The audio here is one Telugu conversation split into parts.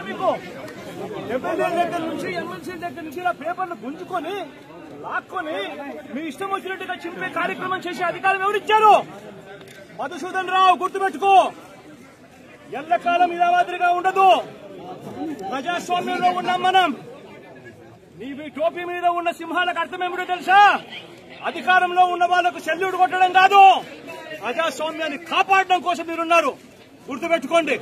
మీకు ఎమ్మెల్యే దగ్గర నుంచి ఎమ్మెల్సీ దగ్గర నుంచి ఇలా పేపర్లు గుంజుకొని లాక్కొని మీ ఇష్టం వచ్చినట్టుగా చింపే కార్యక్రమం చేసే అధికారం ఎవరిచ్చారు? మధుసూదన్ రావు, గుర్తుపెట్టుకో, ఎల్లకాలం ఇలా మాదిరిగా ఉండదు. ప్రజాస్వామ్యంలో ఉన్నాం మనం. నీ టోపీ మీద ఉన్న సింహాలకు అర్థమేమిటో తెలుసా? అధికారంలో ఉన్న వాళ్లకు సెల్యూట్ కొట్టడం కాదు, ప్రజాస్వామ్యాన్ని కాపాడడం కోసం మీరున్నారు. గుర్తుపెట్టుకోండి.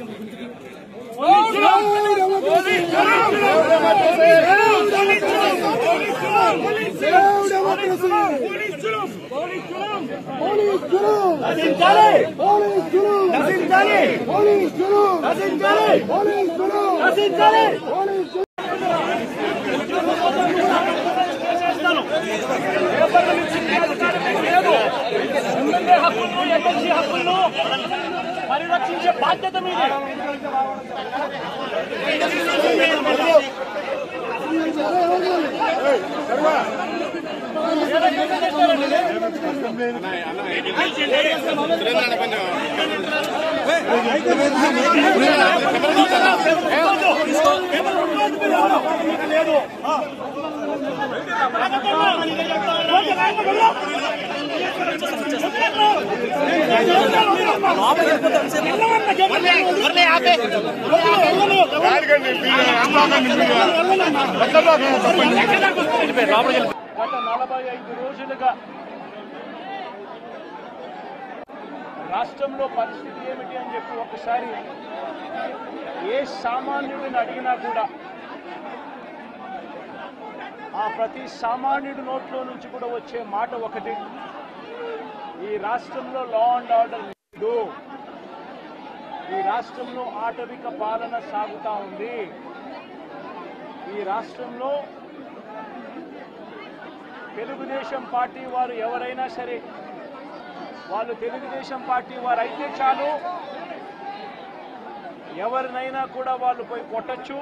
ఎమ్మెల్యే హక్కులను, ఎమ్మెల్సీ హక్కులను పరిరక్షించే బాధ్యత మీదే. లేదు గత 45 రోజులుగా రాష్ట్రంలో పరిస్థితి ఏమిటి అని చెప్పి ఒకసారి ఏ సామాన్యుడిని అడిగినా కూడా ఆ ప్రతి సామాన్యుడి నోట్లో నుంచి కూడా వచ్చే మాట ఒకటి: ఈ రాష్ట్రంలో లా అండ్ ఆర్డర్ లేదు, ఈ రాష్ట్రంలో ఆటవిక పాలన సాగుతా ఉంది, ఈ రాష్ట్రంలో తెలుగుదేశం పార్టీ వారు ఎవరైనా సరే వాళ్ళు తెలుగుదేశం పార్టీ వారు అయితే చాలు, ఎవరినైనా కూడా వాళ్ళు పోయి కొట్టచ్చు,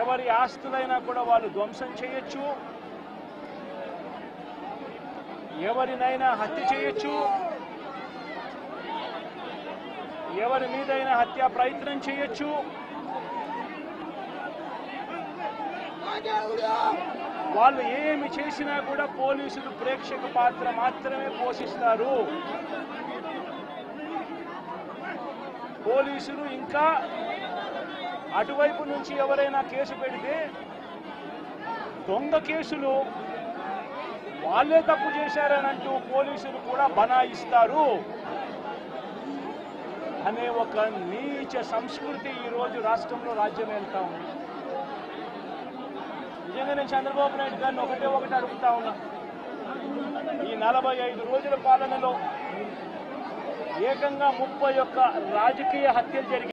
ఎవరి ఆస్తులైనా కూడా వాళ్ళు ధ్వంసం చేయొచ్చు, ఎవరినైనా హత్య చేయొచ్చు, ఎవరి మీదైనా హత్యా ప్రయత్నం చేయొచ్చు. వాళ్ళు ఏమి చేసినా కూడా పోలీసులు ప్రేక్షక పాత్ర మాత్రమే పోషిస్తారు. పోలీసులు ఇంకా అటువైపు నుంచి ఎవరైనా కేసు పెడితే దొంగ కేసులు వాళ్ళే తప్పు చేశారనంటూ పోలీసులు కూడా బనాయిస్తారు అనే ఒక నీచ సంస్కృతి ఈరోజు రాష్ట్రంలో రాజ్యం వెళ్తా ఉంది. నిజంగా నేను చంద్రబాబు నాయుడు గారిని ఒకటి అడుగుతా ఉన్నా. ఈ 45 రోజుల పాలనలో ఏకంగా 31 రాజకీయ హత్యలు జరిగాయి.